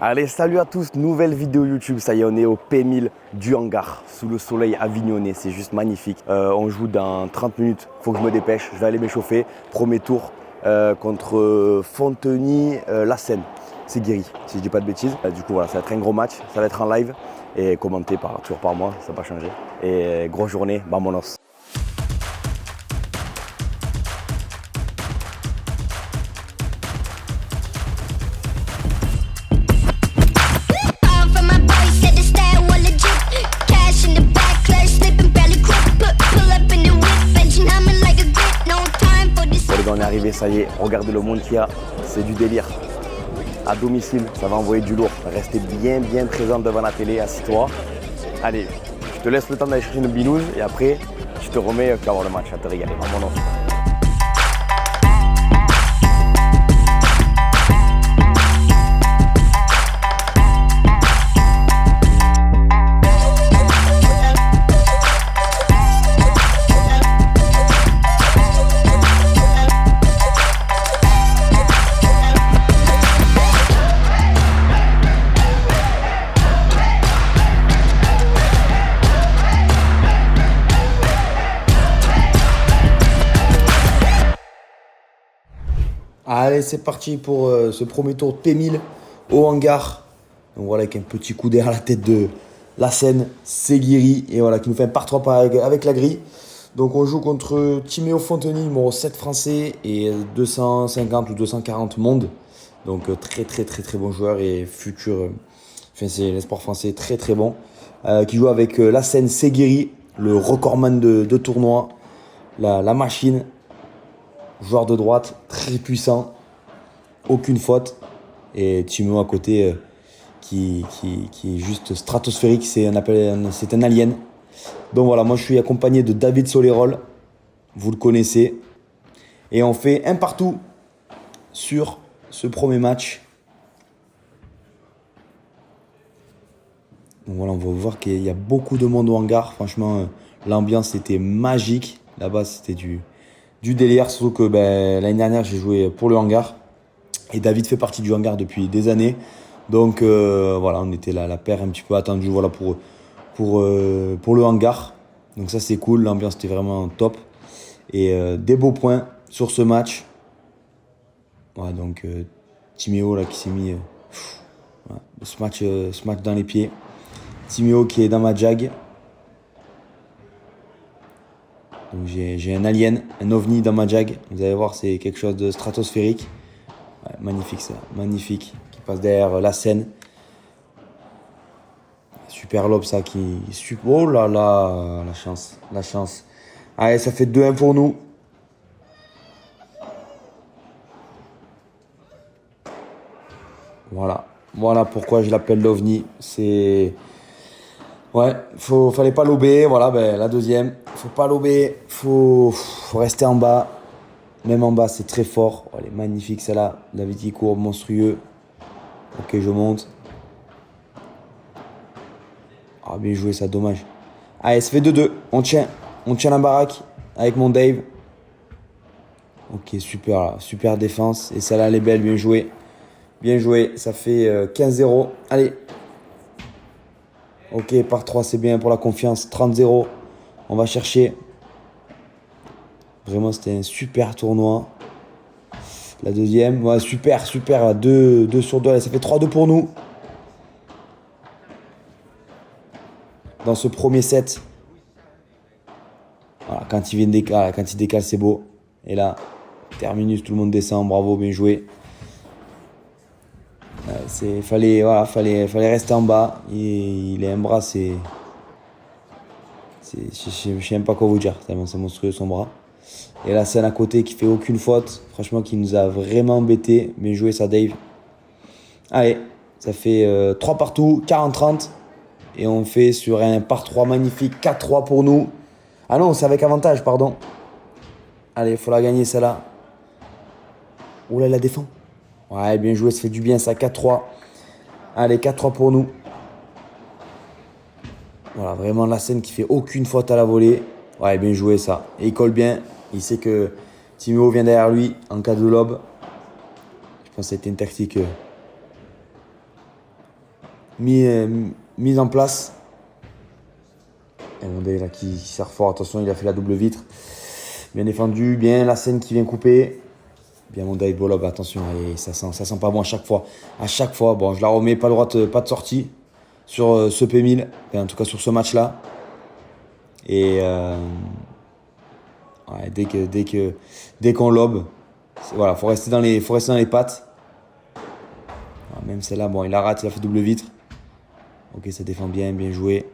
Allez, salut à tous, nouvelle vidéo YouTube, ça y est, on est au P1000 du hangar, sous le soleil avignonné, c'est juste magnifique. On joue dans 30 minutes, faut que je me dépêche, je vais aller m'échauffer. Premier tour contre Fontenay-la-Seine, c'est Guéry, si je dis pas de bêtises. Du coup voilà, ça va être un gros match, ça va être en live et commenté toujours par moi, ça va pas changer. Et grosse journée, vamonos. On est arrivé, ça y est, regardez le monde qu'il y a, c'est du délire. À domicile, ça va envoyer du lourd. Restez bien présent devant la télé, assis-toi. Allez, je te laisse le temps d'aller chercher une binouse et après, je te remets, tu vas voir le match, à te régaler. Vraiment. Allez, c'est parti pour ce premier tour de P1000 au hangar. Donc voilà, avec un petit coup d'air à la tête de la Seine, c'est Guéry. Et voilà, qui nous fait un par 3 avec la grille. Donc on joue contre Timéo Fontenay, numéro 7 français et 250 ou 240 monde. Donc très bon joueur et futur, enfin c'est l'espoir français très bon. Qui joue avec la Seine, c'est Guéry, le recordman de tournoi, la machine. Joueur de droite, très puissant, aucune faute. Et Timéo à côté qui est juste stratosphérique, c'est un alien. Donc voilà, moi je suis accompagné de David Solerol, vous le connaissez. Et on fait un partout sur ce premier match. Donc voilà, on va voir qu'il y a beaucoup de monde au hangar. Franchement, l'ambiance était magique. Là-bas, c'était du délire, surtout que l'année dernière j'ai joué pour le hangar et David fait partie du hangar depuis des années, donc voilà, on était la paire un petit peu attendue, voilà, pour le hangar, donc ça c'est cool, l'ambiance était vraiment top et des beaux points sur ce match. Voilà, donc Timéo là qui s'est mis voilà, ce match dans les pieds. Timéo qui est dans ma jag. Donc j'ai un alien, un ovni dans ma jag. Vous allez voir, c'est quelque chose de stratosphérique. Ouais, magnifique ça, magnifique. Qui passe derrière la Seine. Super lob ça qui... Oh là là, la chance. Allez, ça fait 2-1 pour nous. Voilà pourquoi je l'appelle l'ovni. C'est... Ouais, fallait pas lober, voilà, la deuxième. Faut pas lober, faut rester en bas. Même en bas, c'est très fort. Oh, elle est magnifique celle-là. David qui court, monstrueux. Ok, je monte. Ah, bien joué ça, dommage. Allez, ça fait 2-2. On tient la baraque avec mon Dave. Ok, super là. Super défense. Et celle-là, elle est belle, bien joué. Bien joué, ça fait 15-0. Allez. Ok, par 3, c'est bien pour la confiance. 30-0. On va chercher. Vraiment, c'était un super tournoi. La deuxième. Ouais, super. 2 sur 2. Allez, ça fait 3-2 pour nous. Dans ce premier set. Voilà, quand il décale, c'est beau. Et là, terminus, tout le monde descend. Bravo, bien joué. Fallait rester en bas. Il est un bras, je sais même pas quoi vous dire, tellement c'est monstrueux son bras. Et la Seine à côté qui fait aucune faute, franchement qui nous a vraiment embêté. Bien joué ça, Dave. Allez, ça fait 3 partout, 40-30. Et on fait sur un par 3 magnifique, 4-3 pour nous. Ah non, c'est avec avantage, pardon. Allez, il faut la gagner celle-là. Oula, la défend. Ouais, bien joué, ça fait du bien ça, 4-3. Allez, 4-3 pour nous. Voilà, vraiment la Seine qui fait aucune faute à la volée. Ouais, bien joué ça. Et il colle bien. Il sait que Timéo vient derrière lui en cas de lob. Je pense que c'était une tactique mise en place. Et Monday là qui sert fort, attention, il a fait la double vitre. Bien défendu, bien la scène qui vient couper. Bien Monday, Bolob, attention, et ça sent pas bon à chaque fois. À chaque fois, bon, je la remets, pas de sortie sur ce P1000, enfin, en tout cas sur ce match-là. Et ouais, dès qu'on lobe, voilà, faut rester dans les pattes. Même celle-là, bon, il la rate, il a fait double vitre. Ok, ça défend bien, bien joué.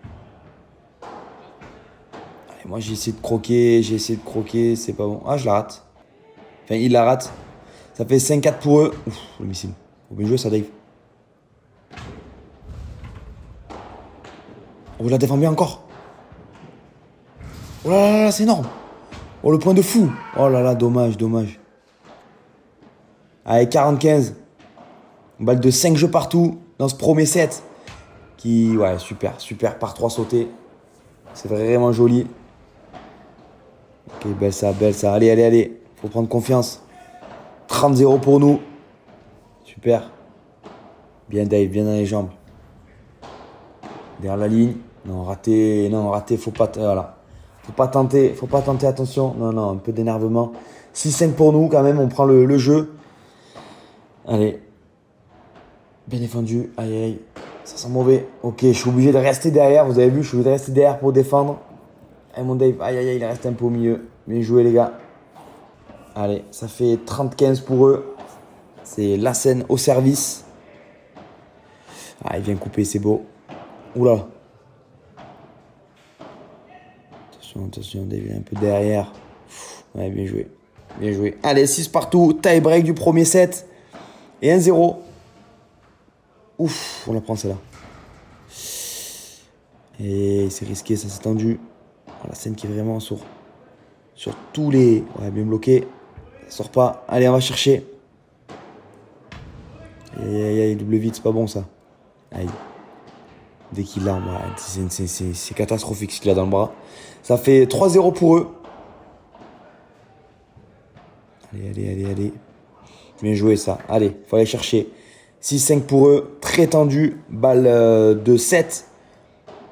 Allez, moi j'ai essayé de croquer, c'est pas bon. Ah, je la rate. Enfin, il la rate. Ça fait 5-4 pour eux. Ouf, le missile. Faut bien jouer ça, Dave. Oh, je la défends bien encore. Oh là là, c'est énorme. Oh, le point de fou. Oh là là, dommage. Allez, 45. Balle de 5 jeux partout dans ce premier set. Ouais, super, par 3 sautés. C'est vraiment joli. Ok, belle ça. Allez. Faut prendre confiance. 30-0 pour nous. Super. Bien Dave, bien dans les jambes. Derrière la ligne. Non, raté, faut pas, voilà. Faut pas tenter, attention. Non, un peu d'énervement. 6-5 pour nous quand même, on prend le jeu. Allez. Bien défendu. Aïe. Ça sent mauvais. Ok, je suis obligé de rester derrière. Vous avez vu, je suis obligé de rester derrière pour défendre. Et mon Dave, aïe, il reste un peu au milieu. Bien joué les gars. Allez, ça fait 30-15 pour eux. C'est la scène au service. Ah, il vient couper, c'est beau. Oula. Attention, Dave est un peu derrière. Ouais, bien joué. Allez, 6 partout. Tie break du premier set. Et 1-0. Ouf, on la prend celle-là. Et c'est risqué, ça s'est tendu. Oh, la scène qui est vraiment sur tous les... Ouais, bien bloqué. Ça sort pas. Allez, on va chercher. Aïe, double vite, c'est pas bon ça. Aïe. Dès qu'il l'a, c'est catastrophique ce qu'il a dans le bras. Ça fait 3-0 pour eux. Allez. Bien joué ça. Allez, faut aller chercher. 6-5 pour eux. Très tendu. Balle de 7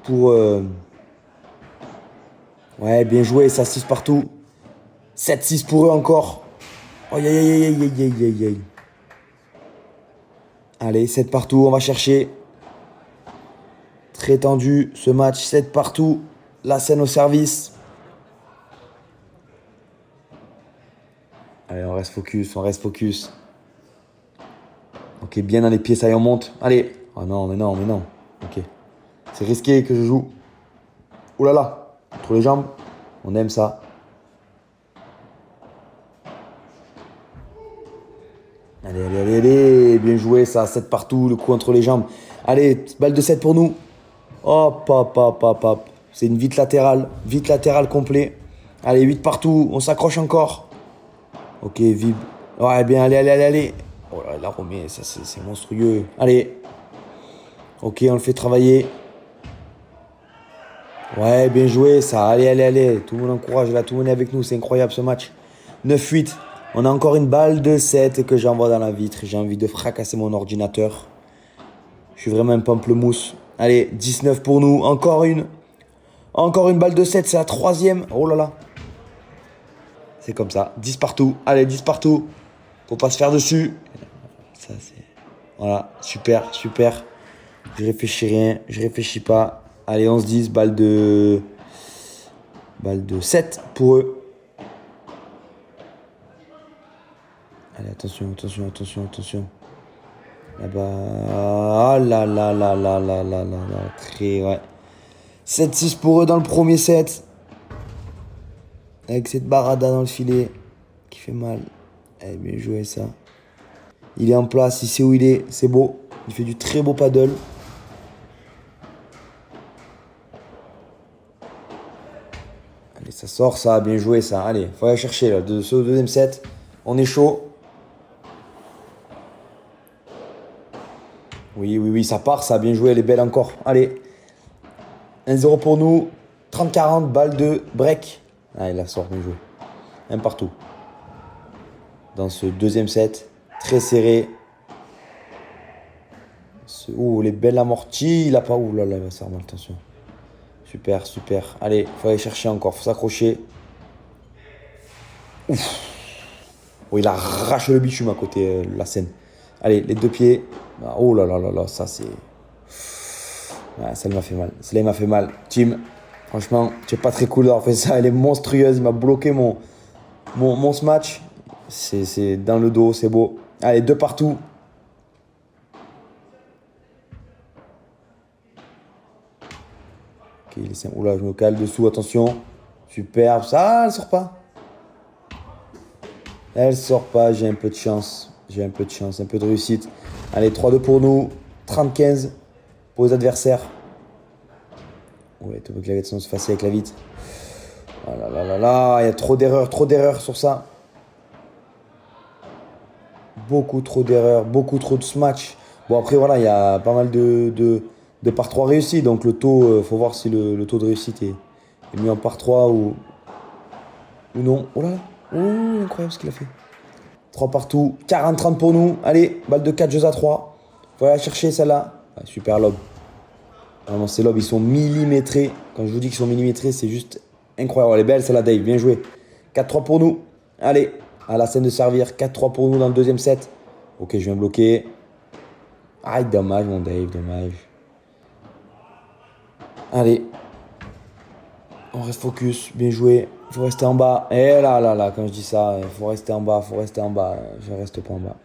pour... Ouais, bien joué ça. 6 partout. 7-6 pour eux encore. Aïe. Allez, 7 partout. On va chercher. Très tendu ce match. 7 partout. La scène au service. Allez, on reste focus. Ok, bien dans les pieds, ça y est, on monte. Allez. Oh non, mais non. Ok. C'est risqué que je joue. Ouh là là. Entre les jambes. On aime ça. Allez. Bien joué, ça. 7 partout. Le coup entre les jambes. Allez, balle de 7 pour nous. Hop. C'est une vite latérale complet. Allez, 8 partout. On s'accroche encore. Ok, vibre. Ouais, bien, allez. Oh là, la remet, ça c'est monstrueux. Allez. Ok, on le fait travailler. Ouais, bien joué ça. Allez. Tout le monde encourage là, tout le monde est avec nous. C'est incroyable ce match. 9-8. On a encore une balle de 7 que j'envoie dans la vitre. J'ai envie de fracasser mon ordinateur. Je suis vraiment un pamplemousse. Allez, 19 pour nous. Encore une balle de 7, c'est la 3e. Oh là là. C'est comme ça. 10 partout. Allez, 10 partout. Faut pas se faire dessus. Ça, c'est... Voilà, super. Je réfléchis pas. Allez, 11-10, balle de 7 pour eux. Allez, attention. Là-bas. Ah là. Très, ouais. 7-6 pour eux dans le premier set. Avec cette barada dans le filet qui fait mal. Eh, bien joué ça. Il est en place, il sait où il est, c'est beau. Il fait du très beau paddle. Allez, ça sort ça, bien joué ça. Allez, faut aller chercher là. Ce deuxième set, on est chaud. Oui, ça part, ça a bien joué, elle est belle encore. Allez, 1-0 pour nous. 30-40, balle de break. Ah, il la sort, bien joué. Un partout. Dans ce deuxième set, très serré. Ce Oh, les belles amorties. Il a pas. Ouh là là, il va se faire mal, attention. Super, super. Allez, faut aller chercher encore. Faut s'accrocher. Ouf. Oh, il arrache le bitume à côté, la scène. Allez, les deux pieds. Oh là là là là, ça c'est. Ouais, ça m'a fait mal. Celle-là, il m'a fait mal. Tim, franchement, tu es pas très cool d'avoir fait ça. Elle est monstrueuse. Il m'a bloqué mon smash. C'est dans le dos, c'est beau. Allez, deux partout. Ok, il est... Oula, je me cale dessous, attention. Super. Ça, elle sort pas. Elle sort pas, j'ai un peu de chance. J'ai un peu de chance, un peu de réussite. Allez, 3-2 pour nous. 30-15 pour les adversaires. Ouais, tu veux que la vitre se fasse avec la vitre. Oh là là là là, il y a trop d'erreurs sur ça. Beaucoup trop d'erreurs, beaucoup trop de smash. Bon, après, voilà, il y a pas mal de par 3 réussis. Donc, le taux, faut voir si le taux de réussite est mis en par 3 ou non. Oh là là, oh, incroyable ce qu'il a fait. 3 partout, 40-30 pour nous. Allez, balle de 4 jeux à 3. Faut aller la chercher celle-là. Ah, super lob. Vraiment, ces lobes, ils sont millimétrés. Quand je vous dis qu'ils sont millimétrés, c'est juste incroyable. Elle est belle celle-là, Dave. Bien joué. 4-3 pour nous. Allez, à la scène de servir. 4-3 pour nous dans le deuxième set. Ok, je viens bloquer. Aïe, dommage, mon Dave, dommage. Allez. On reste focus. Bien joué. Faut rester en bas. Et là, là, là, quand je dis ça, faut rester en bas, faut rester en bas. Je reste pas en bas.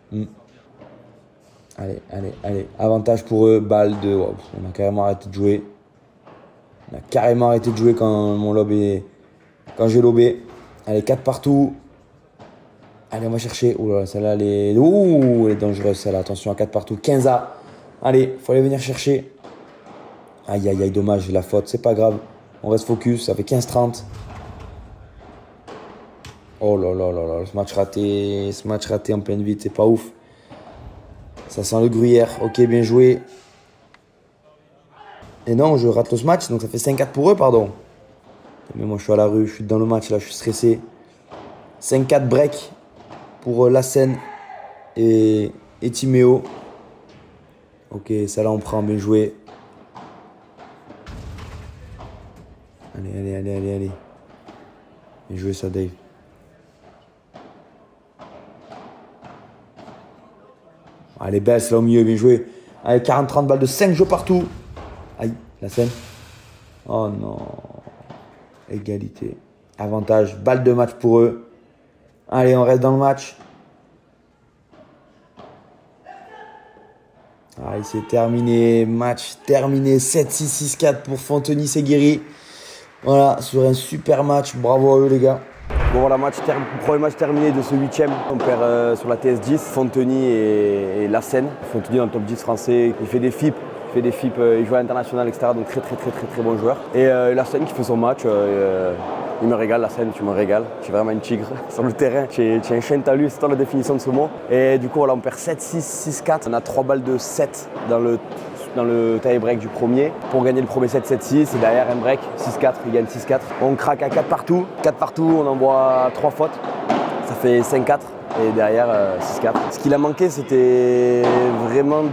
Allez, allez, allez. Avantage pour eux. Balle de... Oh, on a carrément arrêté de jouer. On a carrément arrêté de jouer quand mon lob est... Quand j'ai lobé. Allez, 4 partout. Allez, on va chercher. Ouh là, celle-là, elle est... Ouh, elle est dangereuse, celle-là. Attention, à 4 partout. 15A. Allez, faut aller venir chercher. Aïe, aïe, aïe, dommage, la faute. C'est pas grave. On reste focus. Ça fait 15-30. Oh là là là là. Ce match raté en pleine vite. C'est pas ouf. Ça sent le gruyère. Ok, bien joué. Et non, je rate le match. Donc ça fait 5-4 pour eux, pardon. Mais moi, je suis à la rue. Je suis dans le match, là. Je suis stressé. 5-4 break pour Lassen et Timéo. Ok, ça là on prend, bien joué. Allez, allez, allez, allez, allez. Bien joué ça, Dave. Allez, belle, c'est là au milieu, bien joué. Allez, 40-30 balles de 5 jeux partout. Aïe, Lassen. Oh non. Égalité. Avantage, balle de match pour eux. Allez, on reste dans le match. Allez, c'est terminé. Match terminé. 7-6, 6-4 pour Fontenay Séguéry. Voilà, sur un super match. Bravo à eux, les gars. Bon, voilà, premier match terminé de ce 8ème. On perd sur la TS10. Fontenay et Lassen. Fontenay dans le top 10 français. Il fait des FIP. Il joue à l'international, etc. Donc très bon joueur. Et Lassen qui fait son match. Il me régale, Lassen, tu me régales. Tu es vraiment une tigre sur le terrain. Tu es un chien talus, c'est toi la définition de ce mot. Et du coup, voilà, on perd 7-6, 6-4. On a 3 balles de 7 dans le tie-break du premier pour gagner le premier 7-7-6 et derrière un break 6-4, il gagne 6-4. On craque à 4 partout, on envoie 3 fautes, ça fait 5-4 et derrière 6-4. Ce qu'il a manqué, c'était vraiment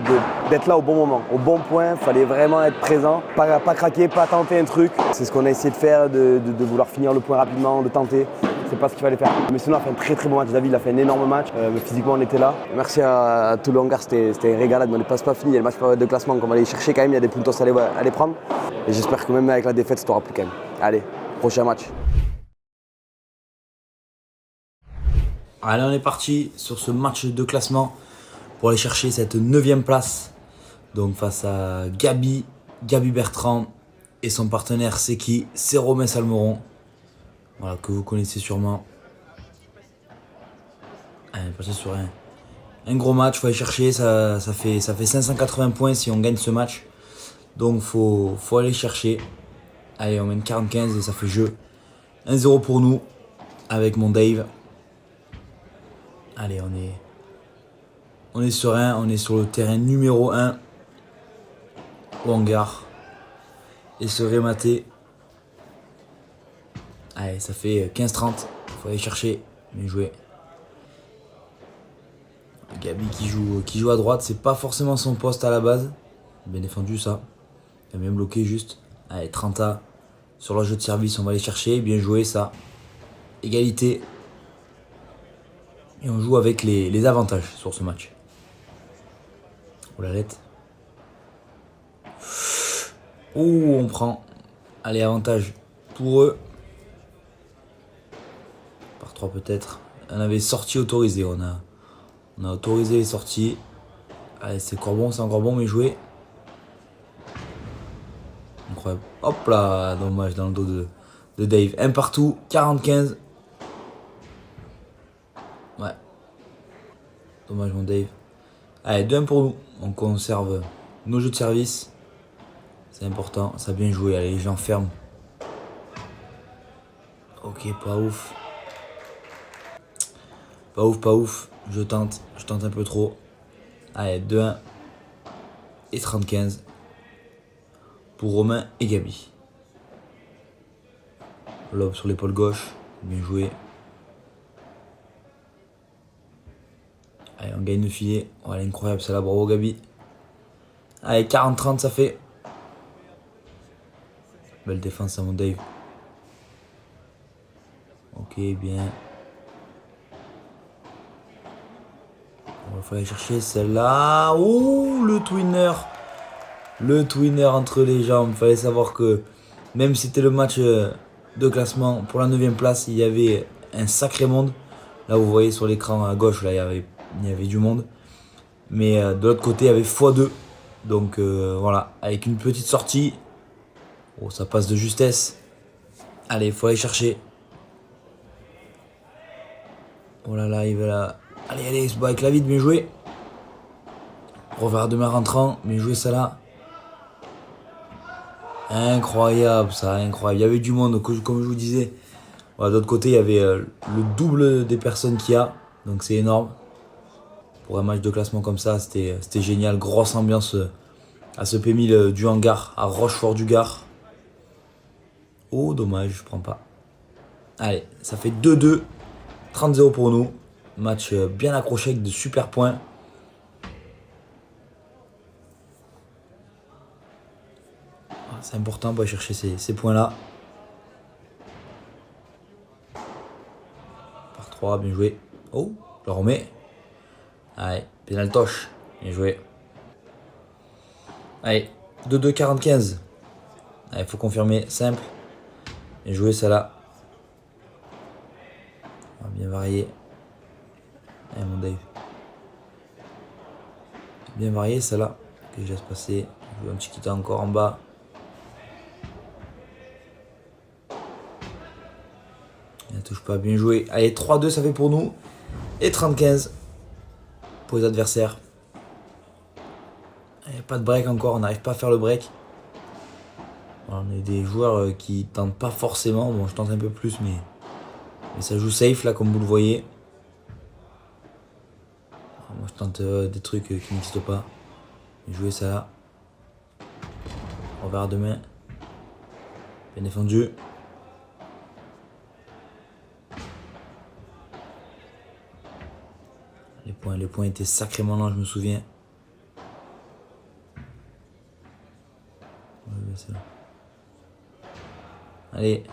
d'être là au bon moment, au bon point, il fallait vraiment être présent, pas craquer, pas tenter un truc. C'est ce qu'on a essayé de faire, de vouloir finir le point rapidement, de tenter. C'est pas ce qu'il fallait faire. Mais sinon, on a fait un très bon match. David, il a fait un énorme match. Mais physiquement, on était là. Merci à tout le hangar, c'était un régalade. Mais on n'est pas fini. Il y a le match de classement qu'on va aller chercher quand même. Il y a des puntos à aller prendre. Et j'espère que même avec la défaite, ça t'aura plu quand même. Allez, prochain match. Allez, on est parti sur ce match de classement pour aller chercher cette 9ème place. Donc face à Gabi Bertrand et son partenaire, c'est qui? C'est Romain Salmeron. Voilà, que vous connaissez sûrement. Allez, passer sur un gros match, faut aller chercher, ça fait 580 points si on gagne ce match. Donc faut aller chercher. Allez, on mène 45 et ça fait jeu. 1-0 pour nous avec mon Dave. Allez, on est serein, on est sur le terrain numéro 1 au hangar. Et se rémater. Allez, ça fait 15-30. Faut aller chercher. Bien joué. Gabi qui joue à droite, c'est pas forcément son poste à la base. Bien défendu ça. Il a bien bloqué juste. Allez, 30A sur leur jeu de service, on va aller chercher. Bien joué ça. Égalité. Et on joue avec les avantages sur ce match. Oh la lettre. Oh, on prend. Allez, avantage pour eux. Par 3 peut-être. On avait sortie autorisée. On a autorisé les sorties. Allez, c'est encore bon, mais joué. Incroyable. Hop là, dommage dans le dos de Dave. Un partout, 45. Ouais. Dommage mon Dave. Allez, 2-1 pour nous. On conserve nos jeux de service. C'est important, ça a bien joué. Allez, j'enferme. Ok, pas ouf. Pas ouf. Je tente un peu trop. Allez, 2-1 et 35 pour Romain et Gabi. Lob sur l'épaule gauche, bien joué. Allez, on gagne le filet. Oh, elle est incroyable celle-là, bravo Gabi. Allez, 40-30 ça fait. Belle défense à mon Dave. Ok, bien. On va aller chercher celle-là. Ouh, le twinner. Le twinner entre les jambes. Fallait savoir que même si c'était le match de classement pour la 9ème place, il y avait un sacré monde. Là, vous voyez sur l'écran à gauche, là, il y avait du monde. Mais de l'autre côté, il y avait x2. Donc voilà, avec une petite sortie. Oh, ça passe de justesse. Allez, il faut aller chercher. Oh là là, il va là. Allez, se bat avec la vide, bien joué. Revers de main rentrant, bien joué ça là. Incroyable ça, incroyable. Il y avait du monde, comme je vous disais. Voilà, de l'autre côté, il y avait le double des personnes qu'il y a. Donc c'est énorme. Pour un match de classement comme ça, c'était génial. Grosse ambiance à ce P1000 du hangar, à Rochefort-du-Gard. Oh, dommage, je prends pas. Allez, ça fait 2-2. 30-0 pour nous. Match bien accroché avec de super points. C'est important pour aller chercher ces points-là. Par 3, bien joué. Oh, je le remets. Allez, pénaltoche. Bien joué. Allez, 2-2, 45. Allez, faut confirmer. Simple. Bien joué, ça là. On va bien varier. Allez, mon Dave. Bien varié, ça là. Que je laisse passer. Je veux un petit quitte encore en bas. Il ne touche pas, bien joué. Allez, 3-2, ça fait pour nous. Et 35 pour les adversaires. Allez, pas de break encore, on n'arrive pas à faire le break. Alors, on est des joueurs qui tentent pas forcément. Bon, je tente un peu plus, mais ça joue safe là, comme vous le voyez. Alors, moi, je tente des trucs qui n'existent pas. Bien joué ça là. Revers de main. Bien défendu. Les points étaient sacrément lents, je me souviens. Allez.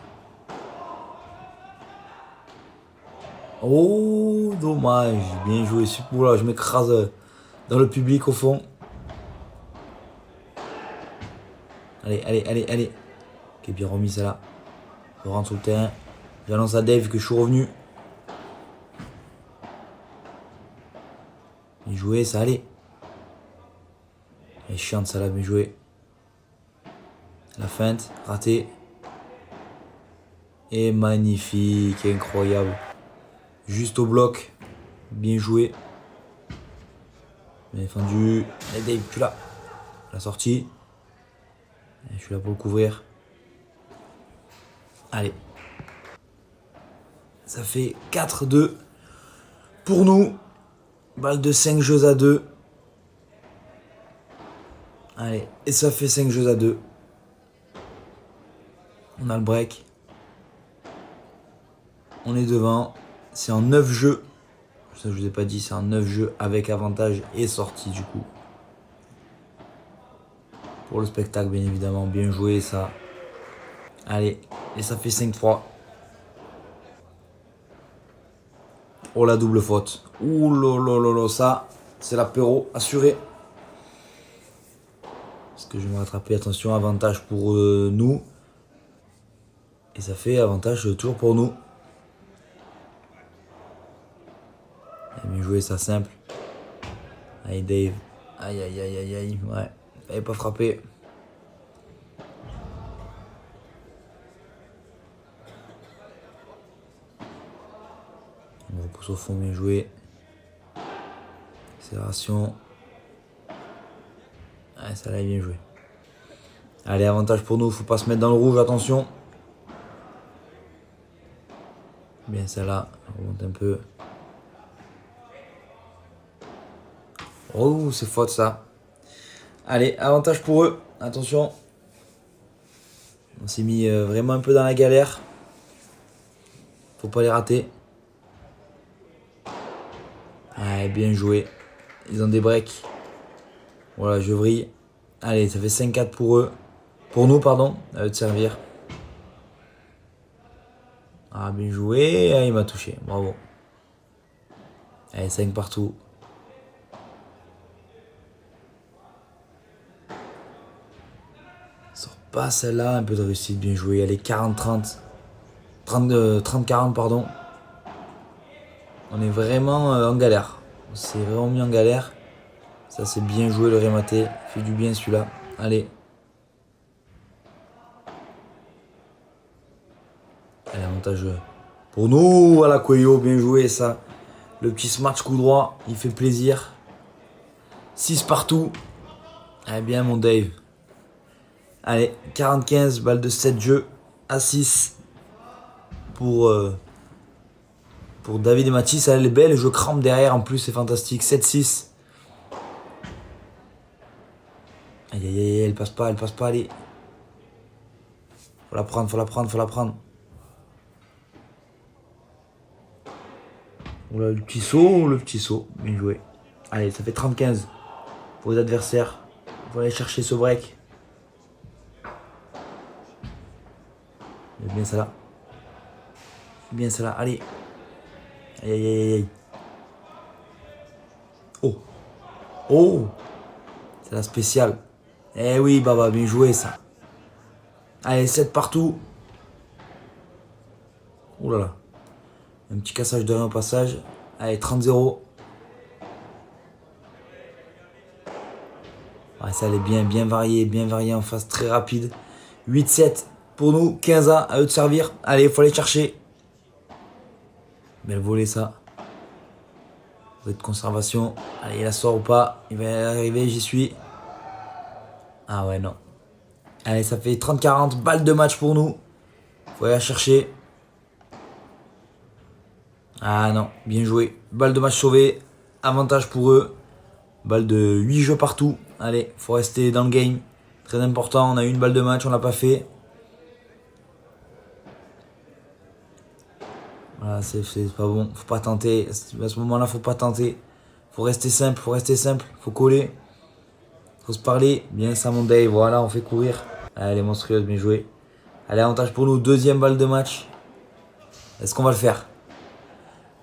Oh, dommage. Bien joué. Oula, je m'écrase dans le public au fond. Allez. Ok, bien remis ça là. Je rentre sur le terrain. J'annonce à Dave que je suis revenu. Bien joué, ça allait. Elle est chiante, ça là, bien joué. La feinte, raté. Et magnifique, incroyable. Juste au bloc. Bien joué. Bien défendu. Et Dave, tu l'as. La sortie. Et je suis là pour le couvrir. Allez. Ça fait 4-2 pour nous. Balle de 5 jeux à 2. Allez, et ça fait 5 jeux à 2. On a le break. On est devant. C'est en 9 jeux. Ça, je vous ai pas dit, c'est en 9 jeux avec avantage et sortie du coup. Pour le spectacle, bien évidemment. Bien joué, ça. Allez, et ça fait 5-3. Oh, la double faute. Ouh là, ça, c'est l'apéro assuré. Est-ce que je vais me rattraper? Attention, avantage pour nous. Et ça fait avantage toujours pour nous. Bien joué, ça simple. Allez, Dave. Aïe. Ouais, fallait pas frapper. On repousse au fond, bien joué. Accélération. Ouais, ça là, bien joué. Allez, avantage pour nous, faut pas se mettre dans le rouge, attention. Bien, celle-là, on remonte un peu. Oh, c'est faute ça. Allez, avantage pour eux, attention. On s'est mis vraiment un peu dans la galère. Faut pas les rater. Ouais, bien joué. Ils ont des breaks. Voilà, je vrille. Allez, ça fait 5-4 pour eux. Pour nous, pardon. À eux de servir. Ah, bien joué. Ah, il m'a touché. Bravo. Allez, 5 partout. Sort pas celle-là. Un peu de réussite. Bien joué. Allez, 40-30. 30-40, pardon. On est vraiment en galère. On s'est vraiment mis en galère. Ça, c'est bien joué, le rématé. Fait du bien, celui-là. Allez. Allez, avantage pour nous. Voilà, Coelho, bien joué, ça. Le petit smash coup droit, il fait plaisir. 6 partout. Allez, bien, mon Dave. Allez, 45, balle de 7 jeux à 6 pour David et Mathis. Elle est belle, je crampe derrière en plus, c'est fantastique. 7-6. Aïe, elle passe pas, allez. Faut la prendre. Oula, le petit saut, bien joué. Allez, ça fait 30-15 pour les adversaires. Faut aller chercher ce break. Bien ça là, allez. Aïe. Oh, c'est la spéciale. Eh oui, Baba, bien joué ça. Allez, 7 partout. Ouh là là. Un petit cassage de rien au passage. Allez, 30-0. Ouais, ça allait bien varié en face, très rapide. 8-7 pour nous, 15 à eux de servir. Allez, il faut aller chercher. Belle volée ça. Volée de conservation. Allez, il la sort ou pas? Il va arriver, j'y suis. Ah ouais, non. Allez, ça fait 30-40, balle de match pour nous. Faut aller la chercher. Ah non, bien joué. Balle de match sauvée. Avantage pour eux. Balle de 8 jeux partout. Allez, faut rester dans le game. Très important, on a eu une balle de match, on l'a pas fait. Voilà, c'est pas bon. Faut pas tenter. À ce moment-là, faut pas tenter. Faut rester simple. Faut coller. Faut se parler. Bien ça, mon Dave. Voilà, on fait courir. Allez, monstrueuse, bien joué. Allez, avantage pour nous. Deuxième balle de match. Est-ce qu'on va le faire?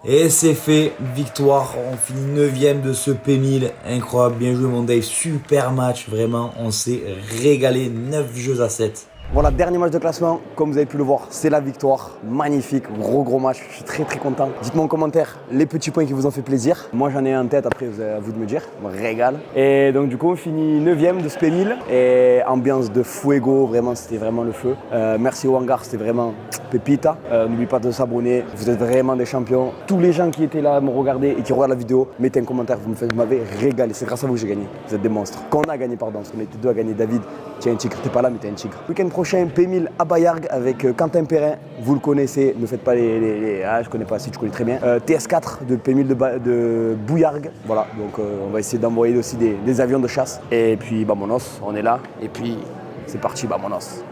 Et c'est fait. Victoire. On finit 9ème de ce P1000. Incroyable. Bien joué, mon Dave. Super match. Vraiment, on s'est régalé. 9 jeux à 7. Voilà, dernier match de classement, comme vous avez pu le voir, c'est la victoire. Magnifique, gros match, je suis très content. Dites-moi en commentaire les petits points qui vous ont fait plaisir. Moi j'en ai un en tête, après à vous de me dire, je me régale. Et donc du coup on finit 9ème de ce P1000 et ambiance de fuego, vraiment c'était vraiment le feu. Merci au hangar, c'était vraiment pépita. N'oubliez pas de s'abonner, vous êtes vraiment des champions. Tous les gens qui étaient là à me regarder et qui regardent la vidéo, mettez un commentaire, vous m'avez régalé, c'est grâce à vous que j'ai gagné. Vous êtes des monstres. Qu'on a gagné, pardon, parce qu'on était deux à gagner. David, tu es un tigre, t'es pas là mais t'es un tigre. Week-end prochain, P1000 à Bayargues avec Quentin Perrin. Vous le connaissez, ne faites pas Ah, je connais pas, si tu connais très bien. TS4 de P1000 de Bouillargues. Voilà, donc on va essayer d'envoyer aussi des avions de chasse. Et puis, vamonos, on est là. Et puis, c'est parti, vamonos.